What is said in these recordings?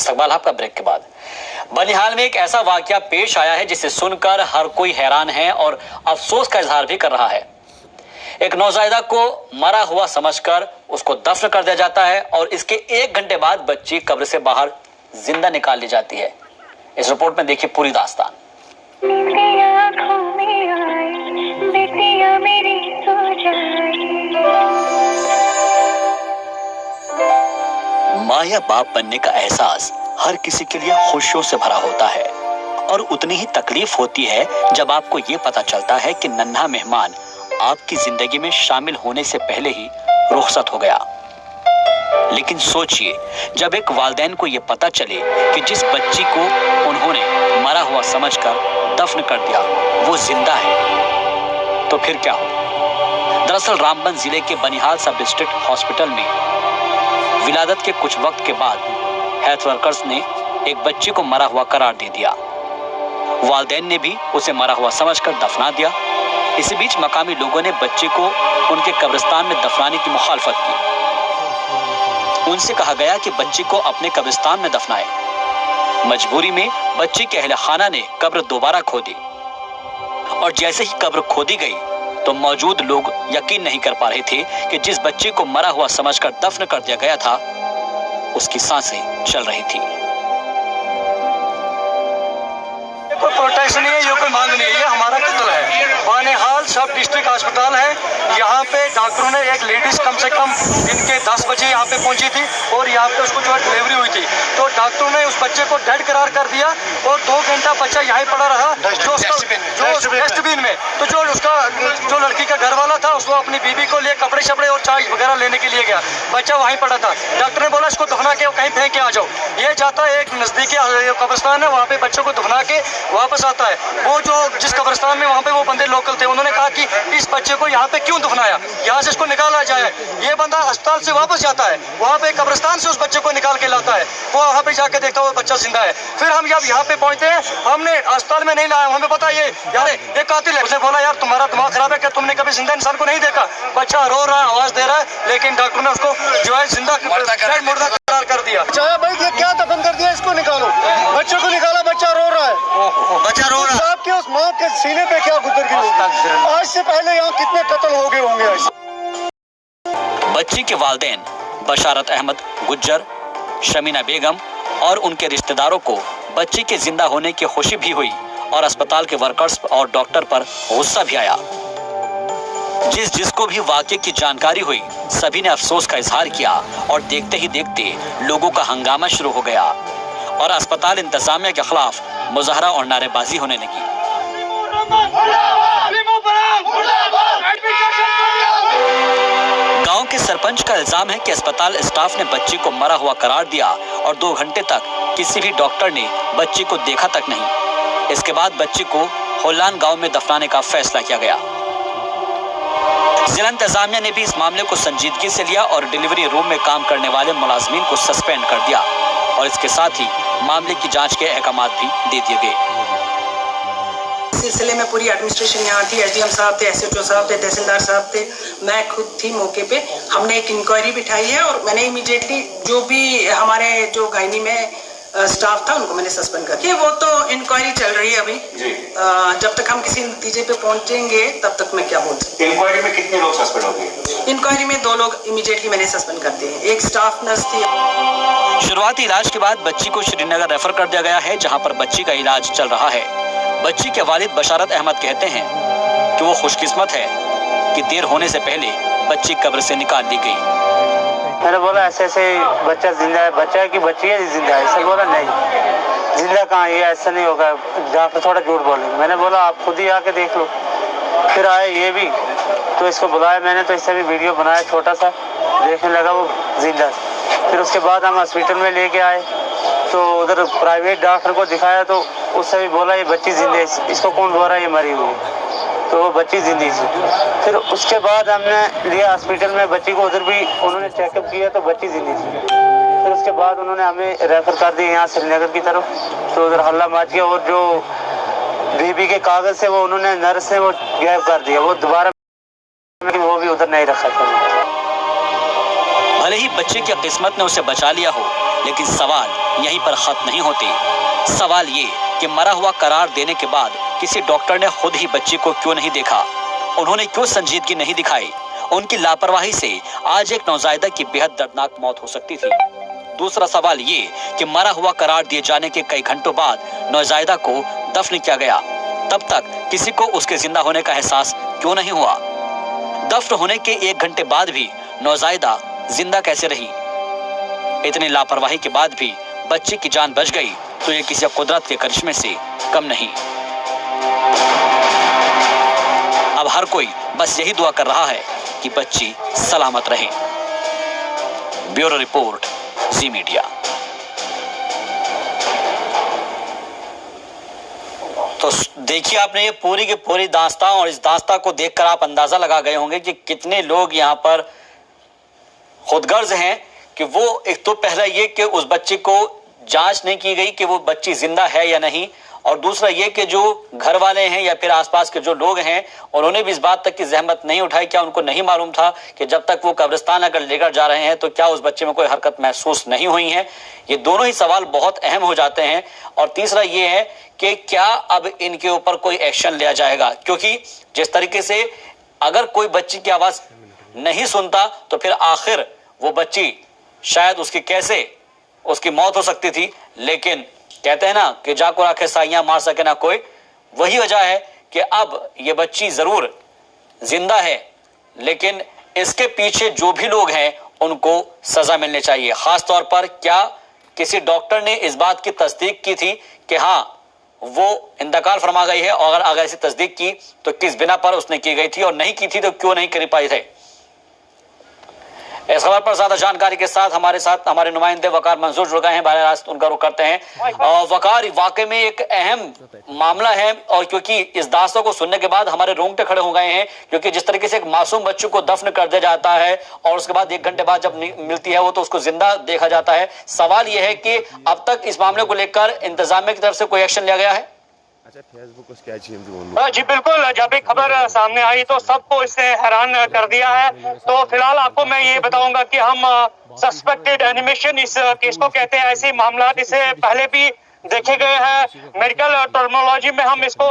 इस्तकबाल आपका ब्रेक के बाद। बनिहाल में एक ऐसा वाकया पेश आया है जिसे सुनकर हर कोई हैरान है और अफसोस का इजहार भी कर रहा है। एक नौज़ायदा को मरा हुआ समझकर उसको दफन कर दिया जाता है और इसके 1 घंटे बाद बच्ची कब्र से बाहर जिंदा निकाल ली जाती है। इस रिपोर्ट में देखिए पूरी दास्तान। माँ या बाप बनने का एहसास हर किसी के लिए खुशियों से भरा होता है और उतनी ही तकलीफ होती है जब आपको ये पता चलता है कि नन्हा मेहमान आपकी जिंदगी में शामिल होने से पहले ही रुखसत हो गया। लेकिन सोचिए, जब एक वालिदैन को ये पता चले कि जिस बच्ची को उन्होंने मरा हुआ समझकर दफन कर दिया वो जिंदा है, तो फिर क्या हो। दरअसल रामबन जिले के बनिहाल सब डिस्ट्रिक्ट हॉस्पिटल में विलादत के कुछ वक्त के बाद हेल्थ वर्कर्स ने एक बच्ची को मरा हुआ करार दे दिया। वालिदैन ने भी उसे मरा हुआ समझकर दफना दिया। इसी बीच मकामी लोगों ने बच्चे को उनके कब्रिस्तान में दफनाने की मुखालफत की। उनसे कहा गया कि बच्ची को अपने कब्रिस्तान में दफनाए। मजबूरी में बच्ची के अहले खाना ने कब्र दोबारा खोदी और जैसे ही कब्र खोदी गई तो मौजूद लोग यकीन नहीं कर पा रहे थे कि जिस बच्चे को मरा हुआ समझकर दफन कर दिया गया था उसकी सांसें चल रही थी। कोई प्रोटेक्ट नहीं है, ये कोई मांग नहीं है, ये हमारा कत्ल है। बनिहाल सब डिस्ट्रिक्ट अस्पताल है। यहाँ पे डॉक्टरों ने एक लेडीज कम से कम दिन के 10 बजे यहाँ पे पहुंची थी और यहाँ पे उसको जो है डिलीवरी हुई थी, तो डॉक्टरों ने उस बच्चे को डेड करार कर दिया और 2 घंटा बच्चा यहीं पड़ा रहा डस्टबिन में। तो जो लड़की का घर वाला था उसको अपनी बीबी को लिए कपड़े शपड़े और चाय वगैरह लेने के लिए गया, बच्चा वहीं पड़ा था। डॉक्टर ने बोला इसको दफना के कहीं फेंक के आ जाओ। ये जाता है एक नजदीकी कब्रिस्तान है, वहाँ पे बच्चों को दफना के वापस आता है। वो जो जिस कब्रिस्तान में वहाँ पे वो बंदे लोकल थे, उन्होंने कहा कि इस बच्चे को यहाँ पे क्यों दफनाया, यहाँ से इसको निकाला जाए। ये बंदा अस्पताल से वापस जाता है, वहाँ पे कब्रिस्तान से उस बच्चे को निकाल के लाता है, वो वहाँ पे जाके देखता है वो बच्चा जिंदा है। फिर हम जब यहाँ पे पहुंचते हैं, हमने अस्पताल में नहीं लाया, हमें पता ये यार ये कातिल है। उसने बोला यार तुम्हारा दिमाग खराब है क्या, तुमने कभी जिंदा इंसान को नहीं देखा। बच्चा रो रहा है, आवाज दे रहा है, लेकिन डॉक्टर ने उसको जो है जिंदा मुर्दा करार कर दिया। चाहे भाई ये क्या दफन कर दिया, इसको निकालो, बच्चे को निकाला, बच्चा रो रहा है, बच्चा रो रहा है। आपके उस माँ के सीने पे क्या गुजर गई होगी। आज से पहले यहाँ कितने कत्ल हो गए होंगे। बच्ची के वालिदैन बशारत अहमद गुज्जर, शमीना बेगम और उनके रिश्तेदारों को बच्ची के जिंदा होने की खुशी भी हुई और अस्पताल के वर्कर्स और डॉक्टर पर गुस्सा भी आया। जिसको भी वाकये की जानकारी हुई सभी ने अफसोस का इजहार किया और देखते ही देखते लोगों का हंगामा शुरू हो गया और अस्पताल इंतजामिया के खिलाफ मुजाहरा और नारेबाजी होने लगी। गांव के सरपंच का इल्जाम है कि अस्पताल स्टाफ ने बच्ची को मरा हुआ करार दिया और 2 घंटे तक किसी भी डॉक्टर ने बच्ची को देखा तक नहीं। इसके बाद बच्ची को होलान गांव में दफनाने का फैसला किया गया। जिला इंतजामिया ने भी इस मामले को संजीदगी से लिया और डिलीवरी रूम में काम करने वाले मुलाजमीन को सस्पेंड कर दिया और इसके साथ ही मामले की जांच के अहकामात भी दे दिए गए। सिलसिले में पूरी एडमिनिस्ट्रेशन यहाँ थी, एसडीएम साहब थे, एसएचओ साहब थे, तहसीलदार साहब थे, मैं खुद थी मौके पे। हमने एक इंक्वायरी बिठाई है और मैंने इमीडिएटली जो भी हमारे जो गायनी में स्टाफ था उनको मैंने सस्पेंड कर दिया। वो तो इंक्वायरी चल रही है अभी, जब तक हम किसी नतीजे पे पहुंचेंगे तब तक मैं क्या बोल सकती हूँ। इंक्वायरी में कितने लोग सस्पेंड हो गए? इंक्वायरी में 2 लोग इमीडिएटली मैंने सस्पेंड कर दिए। एक स्टाफ नर्स थी। शुरुआती इलाज के बाद बच्ची को श्रीनगर रेफर कर दिया गया है, जहां पर बच्ची का इलाज चल रहा है। बच्ची के वालिद बशारत अहमद कहते हैं कि वो खुशकिस्मत है कि देर होने से पहले बच्ची कब्र से निकाल ली गई। मैंने बोला ऐसे बच्चा जिंदा है, बच्चा है कि बच्ची है जिंदा है। ऐसे बोला नहीं, जिंदा कहाँ, ये ऐसा नहीं होगा, डॉक्टर थोड़ा झूठ बोलेंगे। मैंने बोला आप खुद ही आके देख लो। फिर आए ये भी, तो इसको बुलाया मैंने, तो इससे भी वीडियो बनाया छोटा सा, देखने लगा वो जिंदा। फिर उसके बाद हम हॉस्पिटल में लेके आए तो उधर प्राइवेट डॉक्टर को दिखाया तो उससे भी बोला ये बच्ची जिंदा है, इसको कौन बोल रहा है ये मरी हुई है, तो वो बच्ची जिंदी थी। फिर उसके बाद हमने लिया हॉस्पिटल में बच्ची को, उधर भी उन्होंने चेकअप किया तो बच्ची जिंदी थी। फिर उसके बाद उन्होंने हमें रेफर कर दिया यहाँ श्रीनगर की तरफ, तो उधर हल्ला मच गया और जो बीबी के कागज से वो उन्होंने नर्स ने वो गायब कर दिया, वो दोबारा वो भी उधर नहीं रखा था। भले ही बच्चे की किस्मत ने उसे बचा लिया हो, लेकिन सवाल यहीं पर खत्म नहीं होते। सवाल ये कि मरा हुआ करार देने के बाद किसी डॉक्टर ने खुद ही बच्ची को क्यों नहीं देखा, उन्होंने क्यों संजीदगी नहीं दिखाई। उनकी लापरवाही से आज एक नौजायदा की बेहद दर्दनाक मौत हो सकती थी। दूसरा सवाल ये कि मरा हुआ करार दिए जाने के कई घंटों बाद नौजायदा को दफन किया गया, तब तक किसी को उसके जिंदा होने का एहसास क्यों नहीं हुआ। दफन होने के 1 घंटे बाद भी नौजायदा जिंदा कैसे रही। इतनी लापरवाही के बाद भी बच्ची की जान बच गई तो ये किसी कुदरत के करिश्मे से कम नहीं। अब हर कोई बस यही दुआ कर रहा है कि बच्ची सलामत रहे। ब्यूरो रिपोर्ट, जी मीडिया। तो देखिए आपने ये पूरी की पूरी दास्तां, और इस दास्तां को देखकर आप अंदाजा लगा गए होंगे कि कितने लोग यहाँ पर खुदगर्ज हैं कि वो एक तो पहला ये कि उस बच्चे को जांच नहीं की गई कि वो बच्ची जिंदा है या नहीं, और दूसरा ये कि जो घर वाले हैं या फिर आसपास के जो लोग हैं उन्होंने भी इस बात तक की जहमत नहीं उठाई। क्या उनको नहीं मालूम था कि जब तक वो कब्रिस्तान अगर लेकर जा रहे हैं तो क्या उस बच्चे में कोई हरकत महसूस नहीं हुई है। ये दोनों ही सवाल बहुत अहम हो जाते हैं। और तीसरा ये है कि क्या अब इनके ऊपर कोई एक्शन लिया जाएगा, क्योंकि जिस तरीके से अगर कोई बच्ची की आवाज नहीं सुनता तो फिर आखिर वो बच्ची शायद उसकी कैसे उसकी मौत हो सकती थी। लेकिन कहते हैं ना कि जाको राखे साइयां मार सके ना कोई, वही वजह है कि अब ये बच्ची जरूर जिंदा है, लेकिन इसके पीछे जो भी लोग हैं उनको सजा मिलनी चाहिए। खास तौर पर क्या किसी डॉक्टर ने इस बात की तस्दीक की थी कि हाँ वो इंतकाल फरमा गई है, और अगर ऐसी तस्दीक की तो किस बिना पर उसने की गई थी, और नहीं की थी तो क्यों नहीं कर पाए थे। इस खबर पर ज्यादा जानकारी के साथ हमारे नुमाइंदे वकार मंजूर जुड़ गए हैं। बारह रास्त उनका रुख करते हैं। और वकार, वाकई में एक अहम मामला है, और क्योंकि इस दास्तां को सुनने के बाद हमारे रोंगटे खड़े हो गए हैं, क्योंकि जिस तरीके से एक मासूम बच्चों को दफन कर दिया जाता है और उसके बाद 1 घंटे बाद जब मिलती है वो तो उसको जिंदा देखा जाता है। सवाल यह है कि अब तक इस मामले को लेकर इंतजामिया की तरफ से कोई एक्शन लिया गया है? जी बिल्कुल, जब एक खबर सामने आई तो सबको इसने हैरान कर दिया है। तो फिलहाल आपको मैं ये बताऊंगा कि हम सस्पेक्टेड एनिमेशन इस केस को कहते हैं। ऐसे मामला इसे पहले भी देखे गए हैं। मेडिकल टर्मिनोलॉजी में हम इसको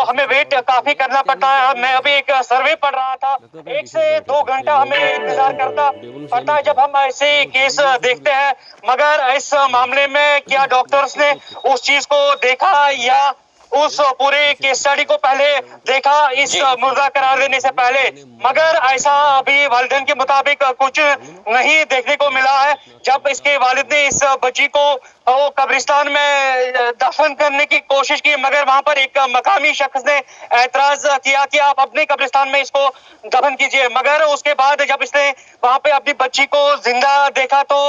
हमें वेट काफी करना पड़ता है। मैं अभी एक सर्वे पढ़ रहा था, 1 से 2 घंटा हमें इंतजार करता पड़ता है जब हम ऐसे केस देखते हैं। मगर इस मामले में क्या डॉक्टर्स ने उस चीज को देखा या उस पूरे केस स्टडी को पहले देखा इस मुर्दा करार देने से पहले? मगर ऐसा अभी वालिदैन के मुताबिक कुछ नहीं देखने को मिला है। जब इसके वालिद ने इस बच्ची को वो कब्रिस्तान में दफन करने की कोशिश की, मगर वहां पर एक मकामी शख्स ने एतराज किया कि आप अपने कब्रिस्तान में इसको दफन कीजिए। मगर उसके बाद जब इसने वहां पे अपनी बच्ची को जिंदा देखा तो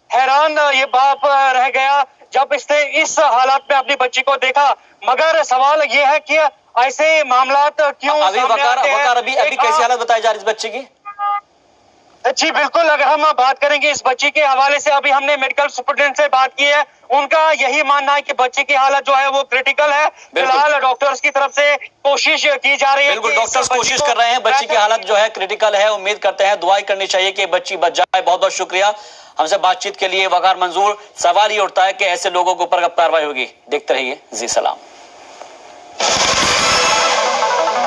हैरान ये बाप रह गया जब इसने इस हालात में अपनी बच्ची को देखा। मगर सवाल ये है कि ऐसे मामलात क्यों अभी अभी कैसी हालत बताई जा रही है इस बच्ची की? जी बिल्कुल, अगर हम बात करेंगे इस बच्ची के हवाले से, अभी हमने मेडिकल सुपरिटेंडेंट से बात की है, उनका यही मानना है कि बच्ची की हालत जो है वो क्रिटिकल है। फिलहाल डॉक्टर्स की तरफ से कोशिश की जा रही है। बिल्कुल, डॉक्टर्स कोशिश कर रहे हैं। बच्ची की हालत जो है क्रिटिकल है। उम्मीद करते हैं, दुआई करनी चाहिए कि बच्ची बच जाए। बहुत बहुत शुक्रिया हमसे बातचीत के लिए वकार मंजूर। सवाल ये उठता है कि ऐसे लोगों के ऊपर कब कार्रवाई होगी? देखते रहिए जी सलाम।